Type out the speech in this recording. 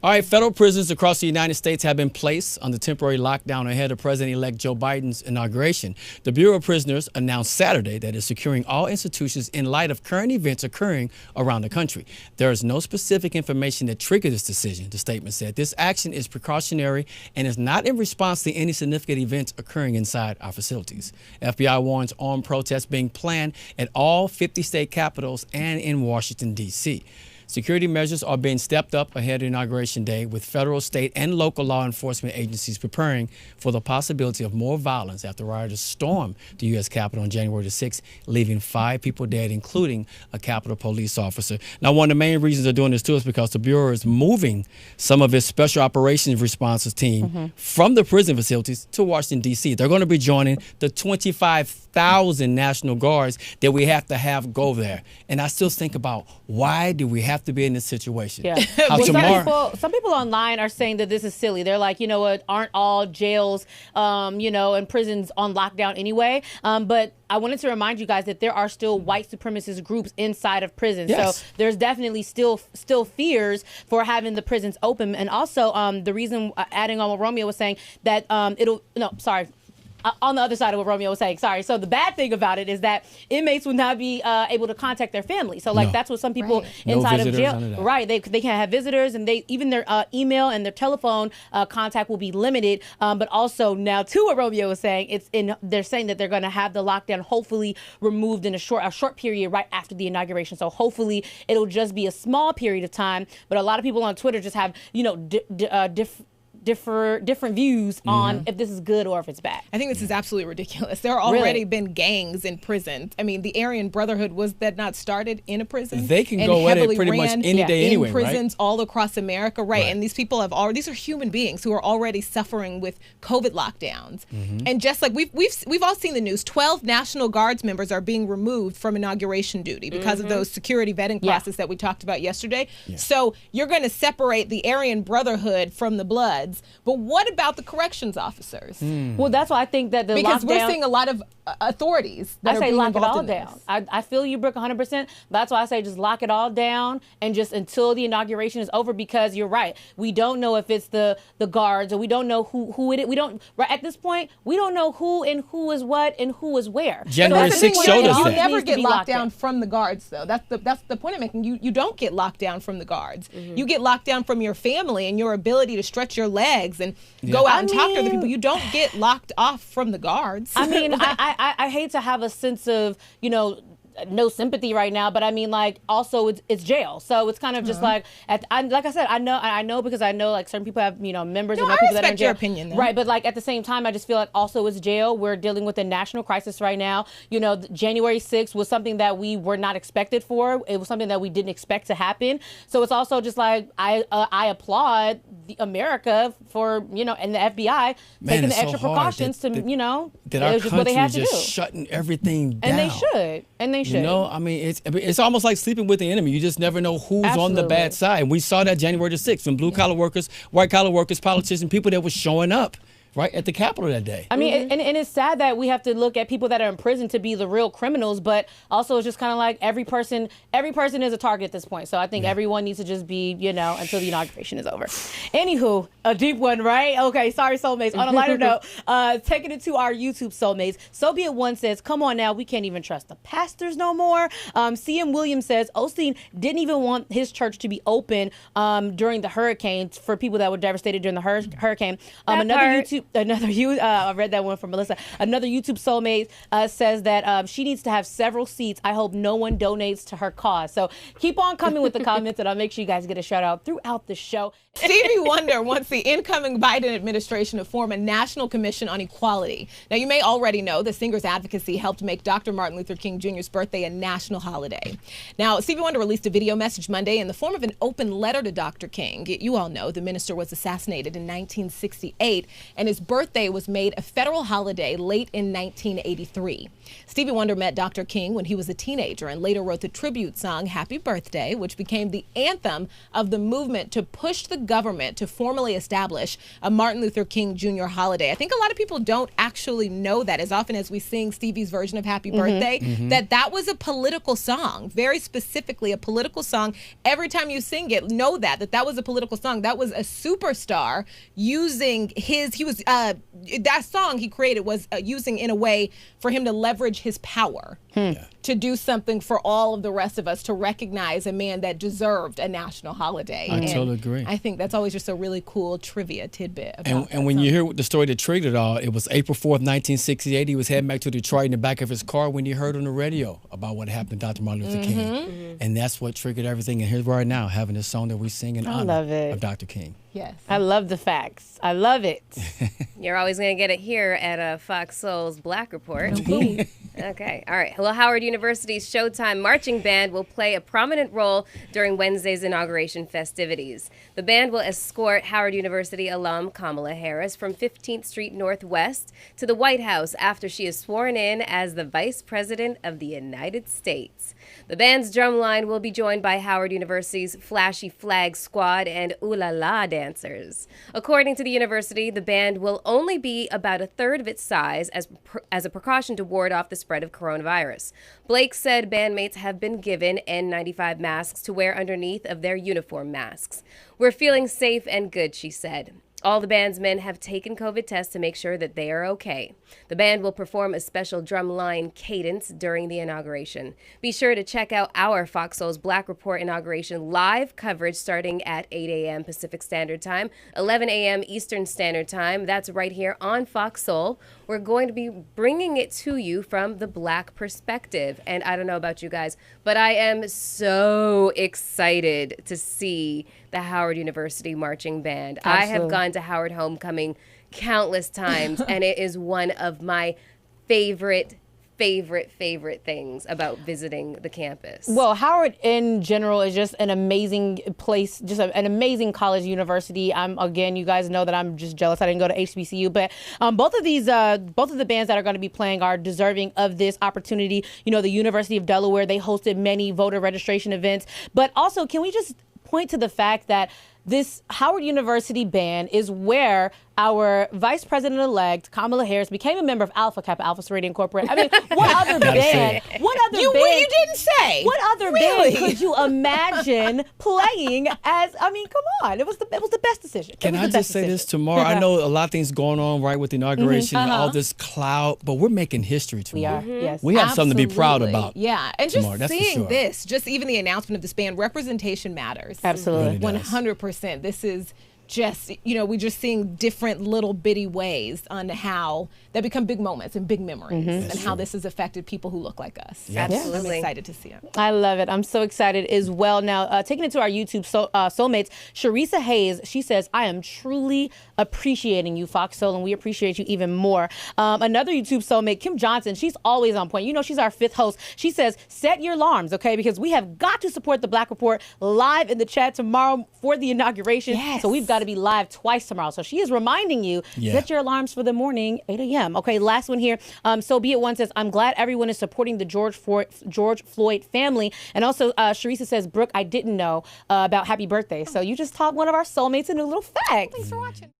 All right, federal prisons across the United States have been placed under temporary lockdown ahead of President-elect Joe Biden's inauguration. The Bureau of Prisoners announced Saturday that it's securing all institutions in light of current events occurring around the country. There is no specific information that triggered this decision, the statement said. This action is precautionary and is not in response to any significant events occurring inside our facilities. FBI warns armed protests being planned at all 50 state capitals and in Washington, D.C. Security measures are being stepped up ahead of Inauguration Day, with federal, state, and local law enforcement agencies preparing for the possibility of more violence after rioters stormed the U.S. Capitol on January the 6th, leaving 5 people dead, including a Capitol police officer. Now, one of the main reasons they're doing this, too, is because the Bureau is moving some of its Special Operations Responses team from the prison facilities to Washington, D.C. They're going to be joining the 25,000 National Guards that we have to have go there. And I still think about, why do we have to be in this situation? Yeah. Some people online are saying that this is silly. They're like, you know what, aren't all jails, and prisons on lockdown anyway? But I wanted to remind you guys that there are still white supremacist groups inside of prisons. Yes. So there's definitely still fears for having the prisons open. And also the reason, adding on what Romeo was saying, that on the other side of what Romeo was saying, sorry. So the bad thing about it is that inmates would not be able to contact their family. So that's what some people inside of jail, they can't have visitors, and even their email and their telephone contact will be limited. But also now, to what Romeo was saying, they're saying that they're going to have the lockdown hopefully removed in a short period right after the inauguration. So hopefully it'll just be a small period of time. But a lot of people on Twitter just have different views on if this is good or if it's bad. I think this is absolutely ridiculous. There are already been gangs in prisons. I mean, the Aryan Brotherhood, was that not started in a prison? They can go at it pretty much any day anyway, in prisons all across America, and these people these are human beings who are already suffering with COVID lockdowns. And just like we've all seen the news, 12 National Guards members are being removed from inauguration duty because of those security vetting process that we talked about yesterday. So you're going to separate the Aryan Brotherhood from the Bloods. But what about the corrections officers? Well, that's why I think that because we're seeing a lot of authorities that I say lock it all down. I feel you, Brooke, 100%. That's why I say just lock it all down and just until the inauguration is over, because you're right. We don't know if it's the guards, or we don't know who it is. We don't, at this point, we don't know who is what and who is where. January 6th showed us that. You never get locked down from the guards, though. That's the point I'm making. You don't get locked down from the guards. You get locked down from your family and your ability to stretch your legs and go out and talk to other people. You don't get locked off from the guards. I mean, I hate to have a sense of, no sympathy right now, but I mean, like, also it's jail, so it's kind of just like, like I said, I know because I know like certain people have members and people that are in jail. Your opinion, though. Right? But like at the same time, I just feel like also it's jail. We're dealing with a national crisis right now. January 6th was something that we were not expected for. It was something that we didn't expect to happen. So it's also just like I applaud America for and the FBI taking the extra precautions to that our country is just shutting everything down. And they should. I mean, it's almost like sleeping with the enemy. You just never know who's on the bad side. We saw that January the 6th when blue-collar workers, white-collar workers, politicians, people that were showing up right at the Capitol that day. I mean, and it's sad that we have to look at people that are in prison to be the real criminals, but also it's just kind of like every person is a target at this point. So I think everyone needs to just be, until the inauguration is over. Anywho, a deep one, right? Okay, sorry, soulmates. On a lighter note, taking it to our YouTube soulmates. So Be It One says, come on now, we can't even trust the pastors no more. CM Williams says, Osteen didn't even want his church to be open during the hurricane for people that were devastated during the hurricane. I read that one from Melissa. Another YouTube soulmate says that she needs to have several seats. I hope no one donates to her cause. So keep on coming with the comments, and I'll make sure you guys get a shout out throughout the show. Stevie Wonder wants the incoming Biden administration to form a national commission on equality. Now, you may already know the singer's advocacy helped make Dr. Martin Luther King Jr.'s birthday a national holiday. Now, Stevie Wonder released a video message Monday in the form of an open letter to Dr. King. You all know the minister was assassinated in 1968, and and his birthday was made a federal holiday late in 1983. Stevie Wonder met Dr. King when he was a teenager and later wrote the tribute song Happy Birthday, which became the anthem of the movement to push the government to formally establish a Martin Luther King Jr. holiday. I think a lot of people don't actually know that, as often as we sing Stevie's version of Happy Birthday, that was a political song, very specifically a political song. Every time you sing it, know that was a political song. That was a superstar using that song he created was using in a way for him to leverage his power to do something for all of the rest of us, to recognize a man that deserved a national holiday. I totally agree. I think that's always just a really cool trivia tidbit. And when you hear the story that triggered it all, it was April 4th, 1968. He was heading back to Detroit in the back of his car when he heard on the radio about what happened to Dr. Martin Luther King. And that's what triggered everything. And here we are now, having this song that we sing in honor of Dr. King. Yes. I love the facts. I love it. You're always going to get it here at Fox Soul's Black Report. Okay. All right. Well, Howard University's Showtime Marching Band will play a prominent role during Wednesday's inauguration festivities. The band will escort Howard University alum Kamala Harris from 15th Street Northwest to the White House after she is sworn in as the Vice President of the United States. The band's drumline will be joined by Howard University's Flashy Flag Squad and Ooh La La dancers. According to the university, the band will only be about a third of its size as a precaution to ward off the spread of coronavirus. Blake said bandmates have been given N95 masks to wear underneath of their uniform masks. We're feeling safe and good, she said. All the band's men have taken COVID tests to make sure that they are okay. The band will perform a special drumline cadence during the inauguration. Be sure to check out our Fox Soul's Black Report inauguration live coverage starting at 8 a.m. Pacific Standard Time, 11 a.m. Eastern Standard Time. That's right here on Fox Soul. We're going to be bringing it to you from the Black perspective. And I don't know about you guys, but I am so excited to see the Howard University Marching Band. Absolutely. I have gone to Howard Homecoming countless times, and it is one of my favorite things about visiting the campus. Well, Howard in general is just an amazing place, just an amazing college university. Again, you guys know that I'm just jealous I didn't go to HBCU, but both of the bands that are going to be playing are deserving of this opportunity. You know, the University of Delaware, they hosted many voter registration events, but also can we just point to the fact that this Howard University band is where our Vice President-elect Kamala Harris became a member of Alpha Kappa Alpha Sorority Incorporated. I mean, what other band? You didn't say. What other band could you imagine playing as? I mean, come on, it was the best decision. Can I just say this tomorrow? I know a lot of things going on right with the inauguration and all this cloud, but we're making history tomorrow. We are. Yes. We have something to be proud about. Yeah, and tomorrow, just seeing this, just even the announcement of this band, representation matters. Absolutely, 100%. This is just, we're just seeing different little bitty ways on how that become big moments and big memories and how this has affected people who look like us. Yes. Absolutely. I'm excited to see it. I love it. I'm so excited as well. Now, taking it to our YouTube soulmates, Sharisa Hayes, she says, I am truly appreciating you, Fox Soul, and we appreciate you even more. Another YouTube soulmate, Kim Johnson, she's always on point. You know, she's our 5th host. She says, set your alarms, okay, because we have got to support the Black Report live in the chat tomorrow for the inauguration. Yes. So we've got to be live twice tomorrow. So she is reminding you, set your alarms for the morning, 8 a.m. Okay, last one here. So Be It One says, I'm glad everyone is supporting the George Floyd family. And also, Sharisa says, Brooke, I didn't know about Happy Birthday. So you just taught one of our soulmates a new little fact. Thanks for watching.